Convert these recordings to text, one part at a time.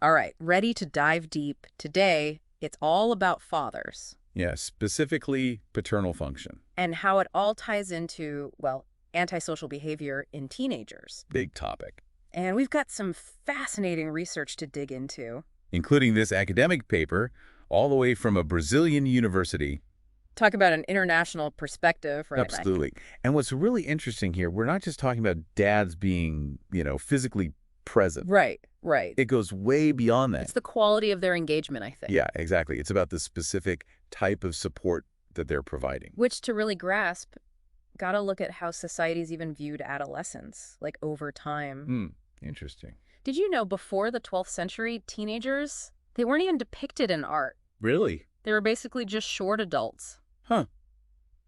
All right, ready to dive deep. Today, it's all about fathers Yeah, specifically paternal function. and how it all ties into, well, antisocial behavior in teenagers. Big topic. And we've got some fascinating research to dig into. Including this academic paper all the way from a Brazilian university. Talk about an international perspective, right? Absolutely. And what's really interesting here, we're not just talking about dads being, physically present. Right, right. It goes way beyond that. It's the quality of their engagement, I think. Yeah, exactly. It's about the specific type of support that they're providing. Which, to really grasp, gotta look at how society's even viewed adolescence, like over time. Interesting. Did you know before the 12th century, teenagers, they weren't even depicted in art. Really? They were basically just short adults. Huh.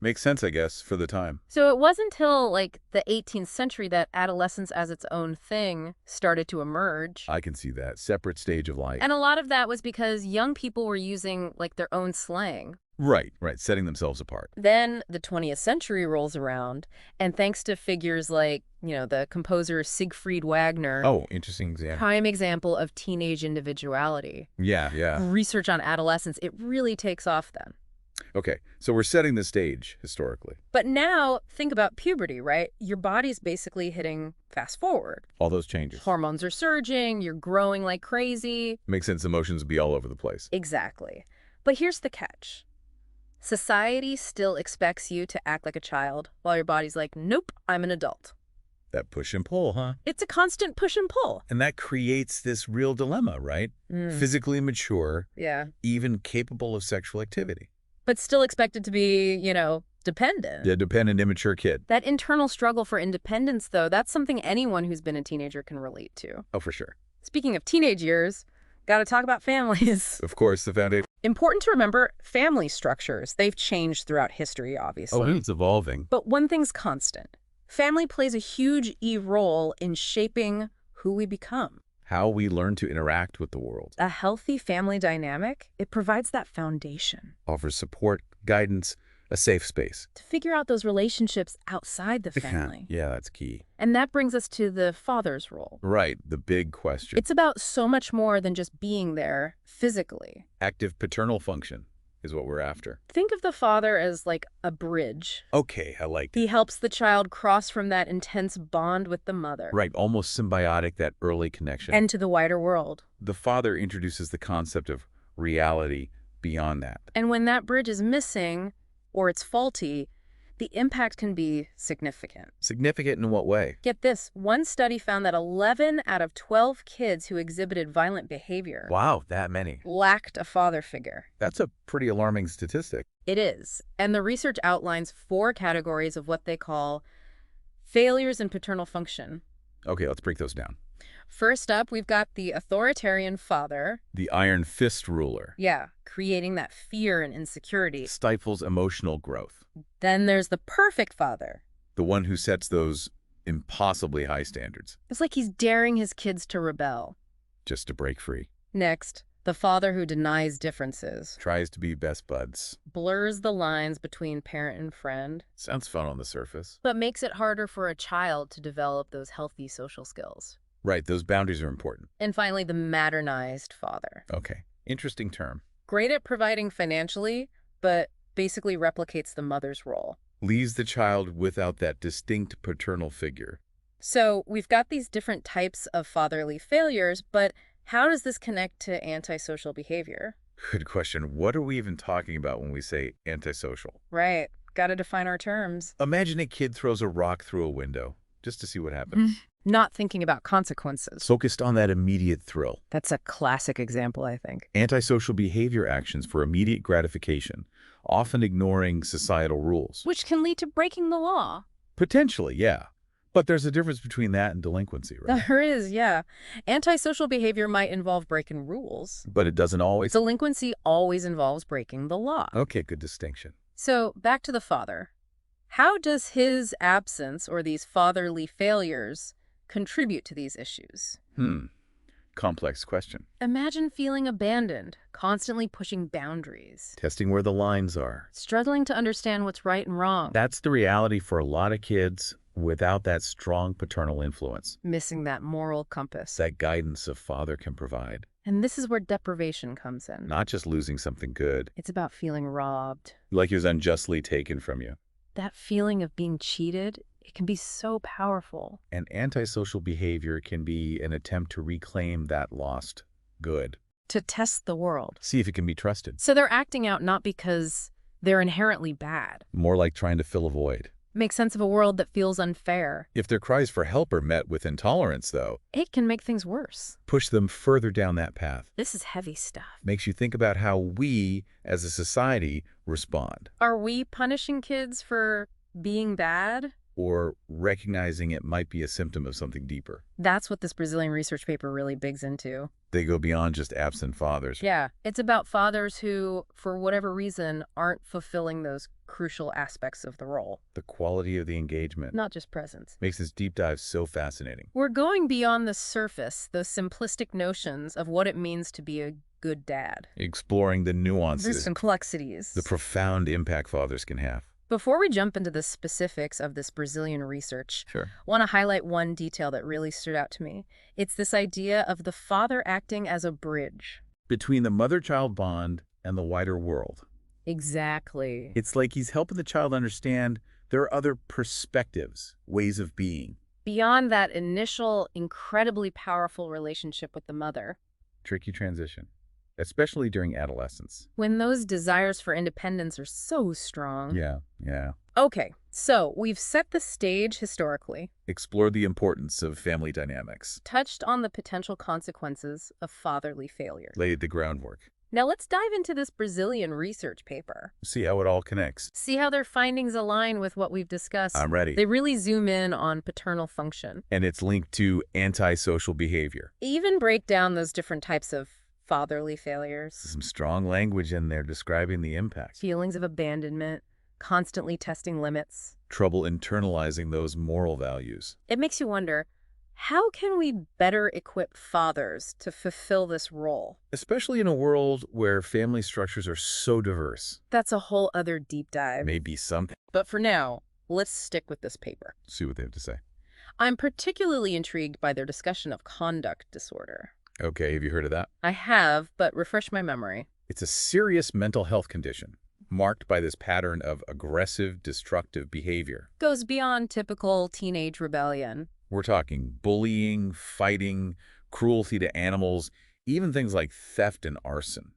Makes sense, I guess, for the time. So it wasn't until, like, the 18th century that adolescence as its own thing started to emerge. I can see that. Separate stage of life. And a lot of that was because young people were using, like, their own slang. Right, setting themselves apart. Then the 20th century rolls around, and thanks to figures like, the composer Siegfried Wagner, Oh, interesting example. prime example of teenage individuality. Yeah. Research on adolescence, it really takes off then. Okay, so we're setting the stage historically. But now, think about puberty, right? Your body's basically hitting fast forward. All those changes. Hormones are surging, you're growing like crazy. Makes sense emotions be all over the place. Exactly. But here's the catch. Society still expects you to act like a child, while your body's like, nope, I'm an adult. That push and pull, huh? It's a constant push and pull. And that creates this real dilemma, right? Physically mature, Yeah. even capable of sexual activity. But still expected to be, dependent. The dependent, immature kid. That internal struggle for independence, though, that's something anyone who's been a teenager can relate to. Oh, for sure. Speaking of teenage years, gotta talk about families. Of course, the foundation. Important to remember, family structures. They've changed throughout history, obviously. Oh, it's evolving. But one thing's constant. Family plays a huge role in shaping who we become. How we learn to interact with the world. A healthy family dynamic, it provides that foundation. Offers support, guidance, a safe space. To figure out those relationships outside the family. Yeah, that's key. And that brings us to the father's role. Right, the big question. It's about so much more than just being there physically. Active paternal function is what we're after. Think of the father as like a bridge. Okay, I like that. He helps the child cross from that intense bond with the mother. Right, almost symbiotic, that early connection. And to the wider world. The father introduces the concept of reality beyond that. And when that bridge is missing, or it's faulty, the impact can be significant. Significant in what way? Get this, one study found that 11 out of 12 kids who exhibited violent behavior Wow, that many. lacked a father figure. That's a pretty alarming statistic. It is. And the research outlines 4 categories of what they call failures in paternal function. Okay, let's break those down. First up, we've got the authoritarian father. The iron fist ruler. Yeah, creating that fear and insecurity. Stifles emotional growth. Then there's the perfect father. The one who sets those impossibly high standards. It's like he's daring his kids to rebel. Just to break free. Next, the father who denies differences. Tries to be best buds. Blurs the lines between parent and friend. Sounds fun on the surface. But makes it harder for a child to develop those healthy social skills. Right, those boundaries are important. And finally, the maternized father. Okay, interesting term. Great at providing financially, but basically replicates the mother's role. Leaves the child without that distinct paternal figure. So we've got these different types of fatherly failures, but how does this connect to antisocial behavior? Good question. What are we even talking about when we say antisocial? Right. Got to define our terms. Imagine a kid throws a rock through a window just to see what happens. Not thinking about consequences. Focused on that immediate thrill. That's a classic example, I think. Antisocial behavior actions for immediate gratification, often ignoring societal rules. Which can lead to breaking the law. Potentially, yeah. But there's a difference between that and delinquency, right? There is, yeah. Antisocial behavior might involve breaking rules. But it doesn't always. Delinquency always involves breaking the law. Okay, good distinction. So, back to the father. How does his absence or these fatherly failures contribute to these issues? Complex question. Imagine feeling abandoned, constantly pushing boundaries, Testing where the lines are. struggling to understand what's right and wrong, That's the reality for a lot of kids without that strong paternal influence. missing that moral compass. That guidance a father can provide. And this is where deprivation comes in. Not just losing something good, It's about feeling robbed. like it was unjustly taken from you. That feeling of being cheated, it can be so powerful. And antisocial behavior can be an attempt to reclaim that lost good. To test the world. See if it can be trusted. So they're acting out not because they're inherently bad. More like trying to fill a void. Make sense of a world that feels unfair. If their cries for help are met with intolerance, though, It can make things worse. push them further down that path. This is heavy stuff. Makes you think about how we, as a society, respond. Are we punishing kids for being bad? Or recognizing it might be a symptom of something deeper. That's what this Brazilian research paper really digs into. They go beyond just absent fathers. Yeah, it's about fathers who, for whatever reason, aren't fulfilling those crucial aspects of the role. The quality of the engagement Not just presence. makes this deep dive so fascinating. We're going beyond the surface, those simplistic notions of what it means to be a good dad. Exploring the There's nuances, complexities. the profound impact fathers can have. Before we jump into the specifics of this Brazilian research, Sure. I want to highlight one detail that really stood out to me. It's this idea of the father acting as a bridge. Between the mother-child bond and the wider world. Exactly. It's like he's helping the child understand there are other perspectives, ways of being. Beyond that initial, incredibly powerful relationship with the mother, Tricky transition, especially during adolescence. when those desires for independence are so strong. Yeah. Okay, so we've set the stage historically, Explore the importance of family dynamics. touched on the potential consequences of fatherly failure. Laid the groundwork. Now let's dive into this Brazilian research paper. See how it all connects. See how their findings align with what we've discussed. I'm ready. They really zoom in on paternal function. And it's linked to antisocial behavior. Even break down those different types of fatherly failures. Some strong language in there describing the impact. Feelings of abandonment, constantly testing limits. Trouble internalizing those moral values. It makes you wonder, how can we better equip fathers to fulfill this role? Especially in a world where family structures are so diverse. That's a whole other deep dive. Maybe something. But for now, let's stick with this paper. See what they have to say. I'm particularly intrigued by their discussion of conduct disorder. Okay, have you heard of that? I have, but refresh my memory. It's a serious mental health condition marked by this pattern of aggressive, destructive behavior. Goes beyond typical teenage rebellion. We're talking bullying, fighting, cruelty to animals, even things like theft and arson.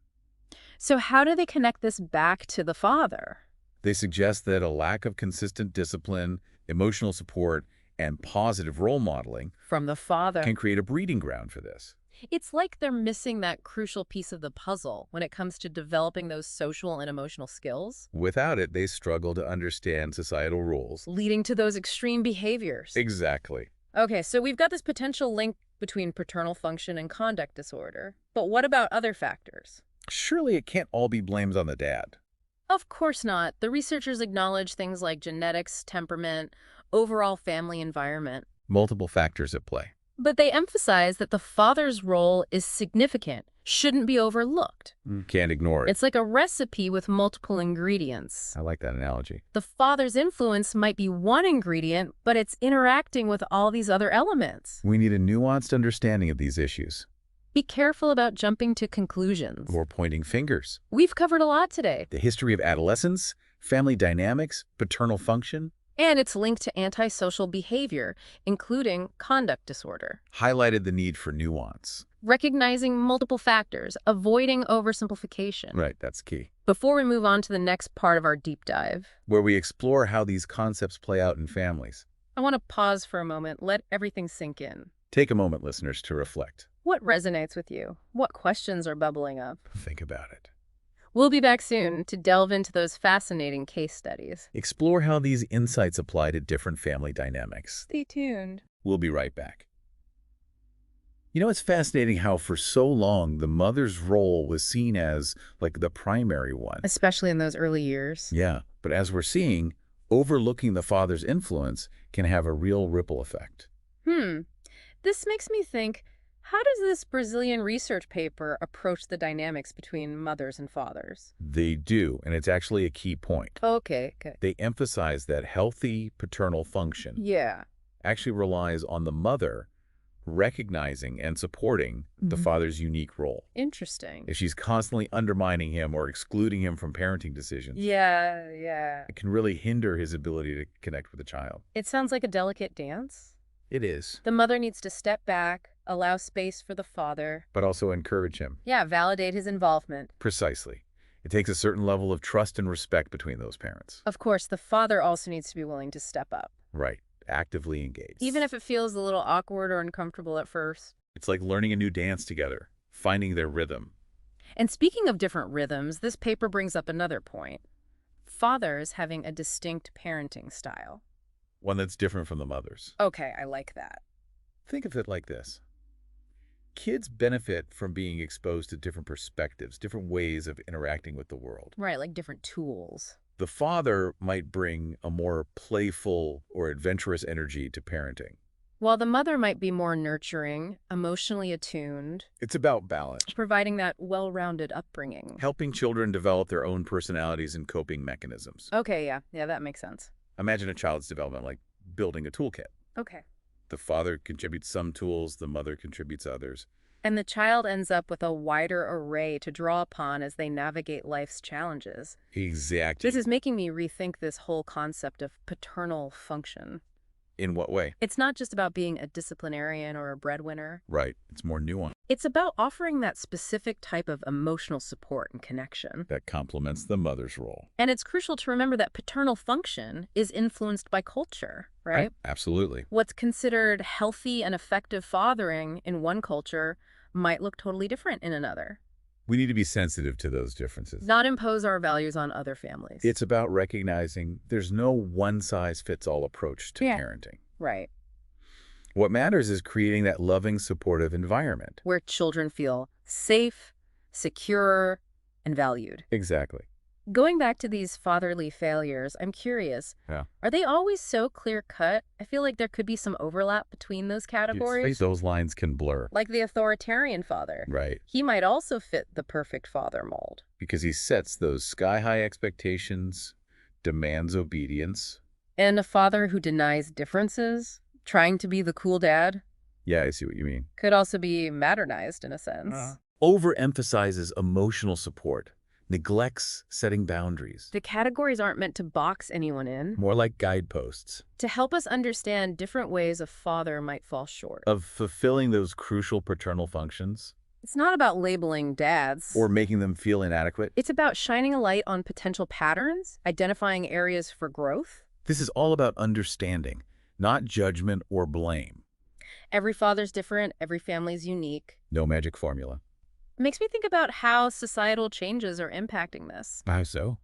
So how do they connect this back to the father? They suggest that a lack of consistent discipline, emotional support, and positive role modeling From the father. can create a breeding ground for this. It's like they're missing that crucial piece of the puzzle when it comes to developing those social and emotional skills, Without it, they struggle to understand societal rules. leading to those extreme behaviors. Exactly. Okay, so we've got this potential link between paternal function and conduct disorder. But what about other factors? Surely it can't all be blamed on the dad. Of course not. The researchers acknowledge things like genetics, temperament, overall family environment. Multiple factors at play. But they emphasize that the father's role is significant, shouldn't be overlooked. Can't ignore it. It's like a recipe with multiple ingredients. I like that analogy. The father's influence might be one ingredient, but it's interacting with all these other elements. We need a nuanced understanding of these issues. Be careful about jumping to conclusions. Or pointing fingers. We've covered a lot today, The history of adolescence, family dynamics, paternal function, and it's linked to antisocial behavior, including conduct disorder. highlighted the need for nuance. Recognizing multiple factors, avoiding oversimplification. Right, that's key. Before we move on to the next part of our deep dive, Where we explore how these concepts play out in families. I want to pause for a moment, let everything sink in. Take a moment, listeners, to reflect. What resonates with you? What questions are bubbling up? Think about it. We'll be back soon to delve into those fascinating case studies. Explore how these insights apply to different family dynamics. Stay tuned. We'll be right back. You know, it's fascinating how for so long the mother's role was seen as like the primary one. Especially in those early years. Yeah, but as we're seeing, overlooking the father's influence can have a real ripple effect. This makes me think, how does this Brazilian research paper approach the dynamics between mothers and fathers? They do, and it's actually a key point. Okay. They emphasize that healthy paternal function Yeah. actually relies on the mother recognizing and supporting the father's unique role. Interesting. If she's constantly undermining him or excluding him from parenting decisions, Yeah. it can really hinder his ability to connect with the child. It sounds like a delicate dance. It is. The mother needs to step back, allow space for the father. But also encourage him. Yeah, validate his involvement. Precisely. It takes a certain level of trust and respect between those parents. Of course, the father also needs to be willing to step up, Right. Actively engaged. even if it feels a little awkward or uncomfortable at first. It's like learning a new dance together, finding their rhythm. And speaking of different rhythms, this paper brings up another point. Fathers having a distinct parenting style. One that's different from the mother's. Okay, I like that. Think of it like this. Kids benefit from being exposed to different perspectives, different ways of interacting with the world. Right, like different tools. The father might bring a more playful or adventurous energy to parenting. While the mother might be more nurturing, emotionally attuned, It's about balance, providing that well-rounded upbringing. helping children develop their own personalities and coping mechanisms. Okay, yeah, that makes sense. Imagine a child's development like building a toolkit. Okay. The father contributes some tools, the mother contributes others. And the child ends up with a wider array to draw upon as they navigate life's challenges. Exactly. This is making me rethink this whole concept of paternal function. In what way? It's not just about being a disciplinarian or a breadwinner. Right. It's more nuanced. It's about offering that specific type of emotional support and connection. That complements the mother's role. And it's crucial to remember that paternal function is influenced by culture, right? Absolutely. What's considered healthy and effective fathering in one culture might look totally different in another. We need to be sensitive to those differences. Not impose our values on other families. It's about recognizing there's no one-size-fits-all approach to parenting. Right. What matters is creating that loving, supportive environment. Where children feel safe, secure, and valued. Exactly. Going back to these fatherly failures, I'm curious, Yeah. are they always so clear-cut? I feel like there could be some overlap between those categories. Those lines can blur. Like the authoritarian father. Right. He might also fit the perfect father mold. Because he sets those sky-high expectations, demands obedience. And a father who denies differences, trying to be the cool dad, Yeah, I see what you mean. could also be modernized in a sense. Overemphasizes emotional support, neglects setting boundaries. The categories aren't meant to box anyone in. More like guideposts To help us understand different ways a father might fall short. of fulfilling those crucial paternal functions It's not about labeling dads. or making them feel inadequate. It's about shining a light on potential patterns, identifying areas for growth. This is all about understanding, not judgment or blame. Every father's different, every family's unique. No magic formula. It makes me think about how societal changes are impacting this. How so?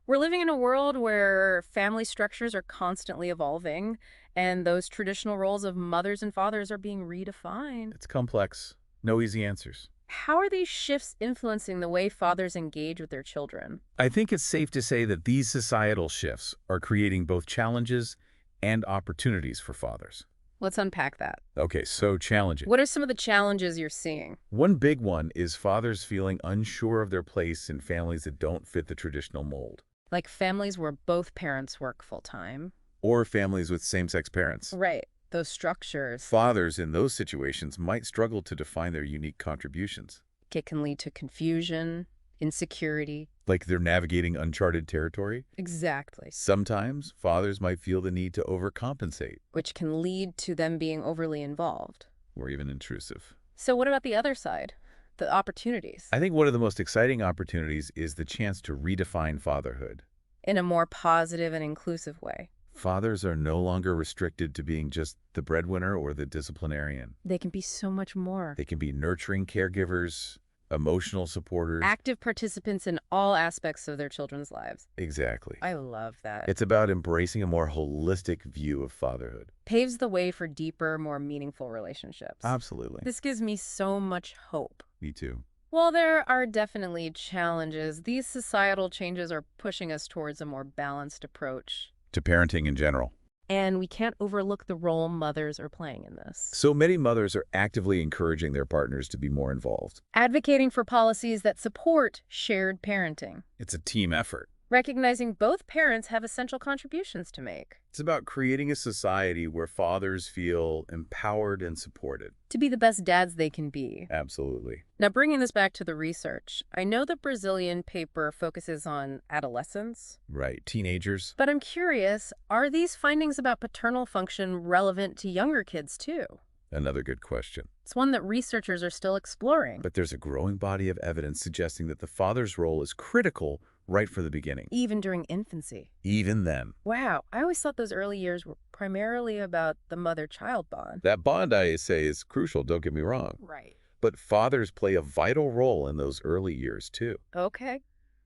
We're living in a world where family structures are constantly evolving, and those traditional roles of mothers and fathers are being redefined. It's complex. No easy answers. How are these shifts influencing the way fathers engage with their children? I think it's safe to say that these societal shifts are creating both challenges and opportunities for fathers. Let's unpack that. Okay, so challenging. What are some of the challenges you're seeing? One big one is fathers feeling unsure of their place in families that don't fit the traditional mold. Like families where both parents work full-time. Or families with same-sex parents. Right. Those structures. Fathers in those situations might struggle to define their unique contributions. It can lead to confusion, insecurity. Like they're navigating uncharted territory. Exactly. Sometimes fathers might feel the need to overcompensate. Which can lead to them being overly involved. Or even intrusive. So what about the other side? The opportunities? I think one of the most exciting opportunities is the chance to redefine fatherhood. In a more positive and inclusive way. Fathers are no longer restricted to being just the breadwinner or the disciplinarian. They can be so much more. They can be nurturing caregivers, emotional supporters. Active participants in all aspects of their children's lives. Exactly. I love that. It's about embracing a more holistic view of fatherhood. Paves the way for deeper, more meaningful relationships. Absolutely. This gives me so much hope. Me too. While there are definitely challenges, these societal changes are pushing us towards a more balanced approach. To parenting in general. And we can't overlook the role mothers are playing in this. So many mothers are actively encouraging their partners to be more involved. Advocating for policies that support shared parenting. It's a team effort. Recognizing both parents have essential contributions to make. It's about creating a society where fathers feel empowered and supported. To be the best dads they can be. Absolutely. Now, bringing this back to the research, I know the Brazilian paper focuses on adolescents, Right. Teenagers? but I'm curious, are these findings about paternal function relevant to younger kids too? Another good question. It's one that researchers are still exploring. But there's a growing body of evidence suggesting that the father's role is critical right from the beginning. Even during infancy. Even then. Wow, I always thought those early years were primarily about the mother-child bond. That bond, I say, is crucial, don't get me wrong. Right. But fathers play a vital role in those early years, too. Okay.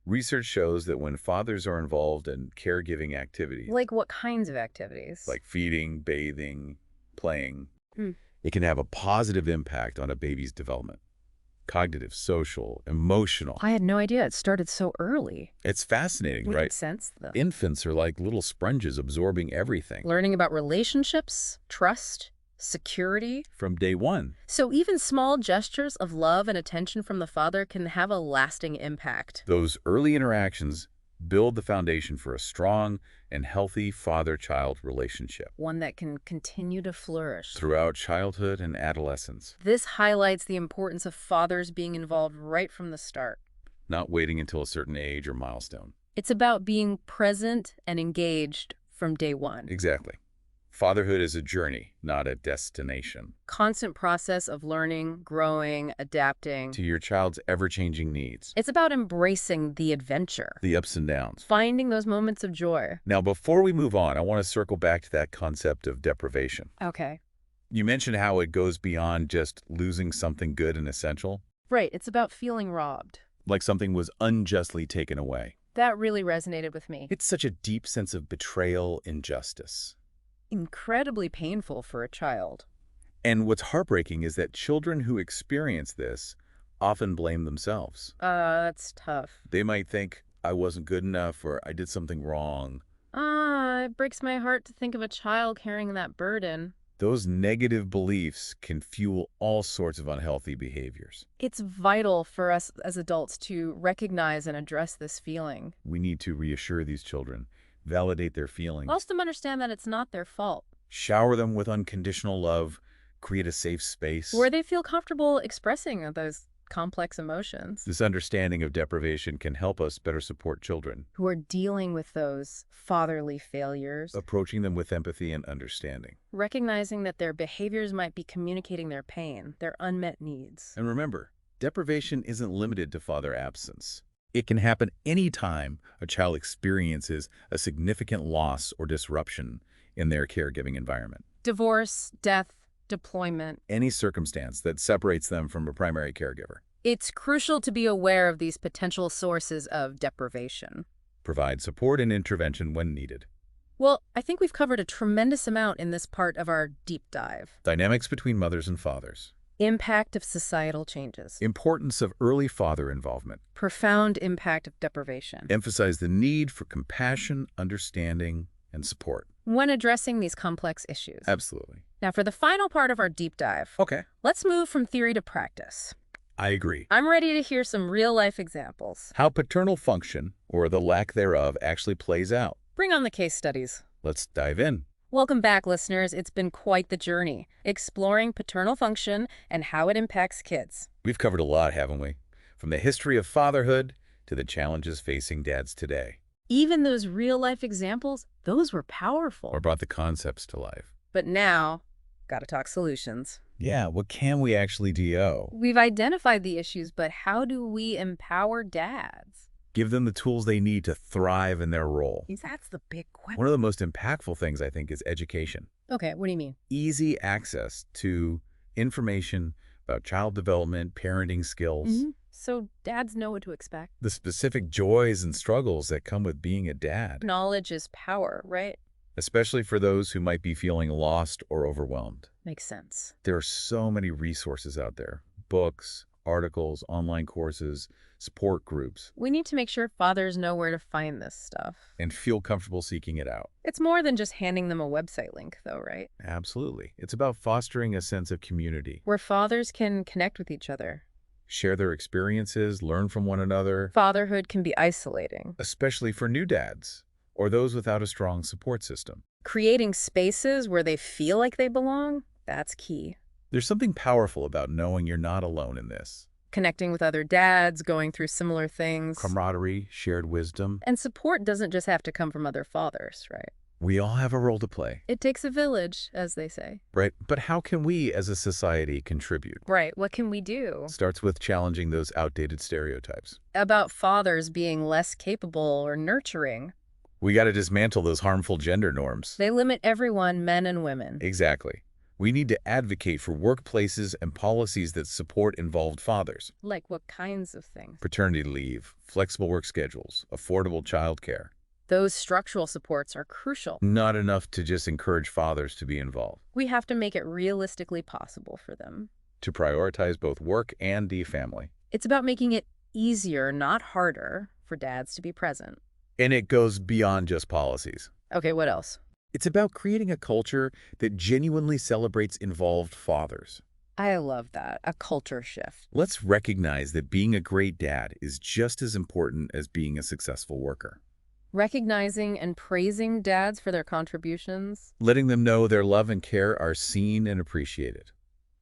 Research shows that when fathers are involved in caregiving activities, Like what kinds of activities? like feeding, bathing, playing, Hmm. it can have a positive impact on a baby's development. Cognitive, social, emotional. I had no idea it started so early. It's fascinating, right? Makes sense, though. Infants are like little sponges absorbing everything Learning about relationships, trust, security. from day one. So even small gestures of love and attention from the father can have a lasting impact. Those early interactions build the foundation for a strong and healthy father-child relationship One that can continue to flourish. throughout childhood and adolescence, This highlights the importance of fathers being involved right from the start. not waiting until a certain age or milestone. It's about being present and engaged from day one. Exactly. Fatherhood is a journey, not a destination, Constant process of learning, growing, adapting. to your child's ever-changing needs, It's about embracing the adventure, the ups and downs. finding those moments of joy. Now, before we move on, I want to circle back to that concept of deprivation. Okay. You mentioned how it goes beyond just losing something good and essential, Right, it's about feeling robbed. like something was unjustly taken away. That really resonated with me. It's such a deep sense of betrayal, injustice. Incredibly painful for a child. And what's heartbreaking is that children who experience this often blame themselves. That's tough. They might think, I wasn't good enough or I did something wrong. It breaks my heart to think of a child carrying that burden. Those negative beliefs can fuel all sorts of unhealthy behaviors. It's vital for us as adults to recognize and address this feeling. We need to reassure these children, validate their feelings, Helps them understand that it's not their fault, shower them with unconditional love, create a safe space. where they feel comfortable expressing those complex emotions, This understanding of deprivation can help us better support children, who are dealing with those fatherly failures, approaching them with empathy and understanding. recognizing that their behaviors might be communicating their pain, their unmet needs. And remember, deprivation isn't limited to father absence. It can happen anytime a child experiences a significant loss or disruption in their caregiving environment. Divorce, death, deployment. Any circumstance that separates them from a primary caregiver. It's crucial to be aware of these potential sources of deprivation. Provide support and intervention when needed. Well, I think we've covered a tremendous amount in this part of our deep dive. Dynamics between mothers and fathers. Impact of societal changes. Importance of early father involvement. Profound impact of deprivation. Emphasize the need for compassion, understanding, and support. When addressing these complex issues. Absolutely. Now, for the final part of our deep dive, Okay. let's move from theory to practice. I agree. I'm ready to hear some real-life examples. How paternal function, or the lack thereof, actually plays out. Bring on the case studies. Let's dive in. Welcome back, listeners. It's been quite the journey, exploring paternal function and how it impacts kids. We've covered a lot, haven't we? From the history of fatherhood to the challenges facing dads today. Even those real-life examples, those were powerful. Or brought the concepts to life. But now, gotta talk solutions. Yeah, what can we actually do? We've identified the issues, but how do we empower dads? Give them the tools they need to thrive in their role. That's the big question. One of the most impactful things, I think, is education. Okay, what do you mean? Easy access to information about child development, parenting skills, So dads know what to expect. the specific joys and struggles that come with being a dad, Knowledge is power, right? especially for those who might be feeling lost or overwhelmed. Makes sense. There are so many resources out there, books, articles, online courses, support groups, We need to make sure fathers know where to find this stuff. and feel comfortable seeking it out. It's more than just handing them a website link, though, right? Absolutely. It's about fostering a sense of community, Where fathers can connect with each other, share their experiences, learn from one another, Fatherhood can be isolating. especially for new dads or those without a strong support system. Creating spaces where they feel like they belong, that's key. There's something powerful about knowing you're not alone in this. Connecting with other dads, going through similar things. Camaraderie, shared wisdom. And support doesn't just have to come from other fathers, right? We all have a role to play, It takes a village, as they say. right? But how can we as a society contribute? Right, what can we do? Starts with challenging those outdated stereotypes. About fathers being less capable or nurturing. We got to dismantle those harmful gender norms. They limit everyone, men and women. Exactly. We need to advocate for workplaces and policies that support involved fathers. Like what kinds of things? Paternity leave, flexible work schedules, affordable childcare. Those structural supports are crucial. Not enough to just encourage fathers to be involved. We have to make it realistically possible for them. To prioritize both work and the family. It's about making it easier, not harder, for dads to be present. And it goes beyond just policies. Okay, what else? It's about creating a culture that genuinely celebrates involved fathers. I love that. A culture shift. Let's recognize that being a great dad is just as important as being a successful worker. Recognizing and praising dads for their contributions. Letting them know their love and care are seen and appreciated.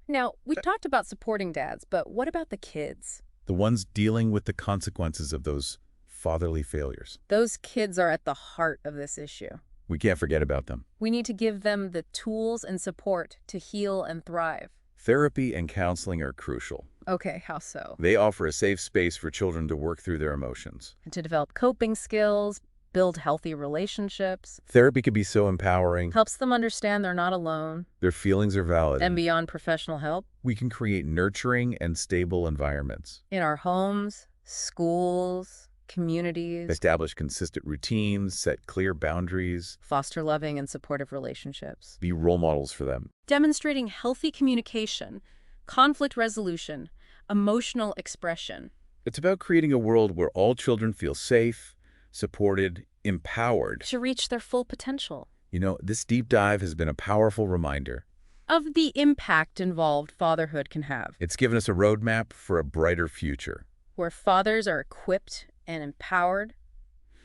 Now, we've talked about supporting dads, but what about the kids? The ones dealing with the consequences of those fatherly failures. Those kids are at the heart of this issue. We can't forget about them. We need to give them the tools and support to heal and thrive. Therapy and counseling are crucial. Okay, how so? They offer a safe space for children to work through their emotions. And to develop coping skills, build healthy relationships. Therapy can be so empowering. Helps them understand they're not alone. Their feelings are valid. And beyond professional help. We can create nurturing and stable environments. In our homes, schools, communities. Establish consistent routines, set clear boundaries. Foster loving and supportive relationships. Be role models for them. Demonstrating healthy communication, conflict resolution, emotional expression. It's about creating a world where all children feel safe, supported, empowered. To reach their full potential. You know, this deep dive has been a powerful reminder Of the impact involved fatherhood can have. It's given us a roadmap for a brighter future. Where fathers are equipped and empowered.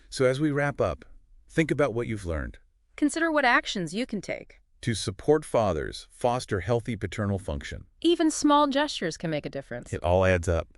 So as we wrap up, think about what you've learned. Consider what actions you can take. To support fathers, foster healthy paternal function. Even small gestures can make a difference. It all adds up.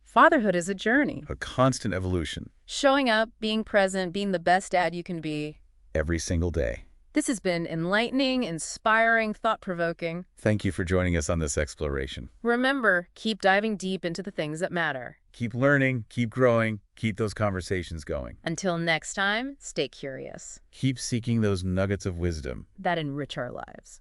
Fatherhood is a journey. A constant evolution. Showing up, being present, being the best dad you can be. Every single day. This has been enlightening, inspiring, thought-provoking. Thank you for joining us on this exploration. Remember, keep diving deep into the things that matter. Keep learning, keep growing, keep those conversations going. Until next time, stay curious. Keep seeking those nuggets of wisdom That enrich our lives.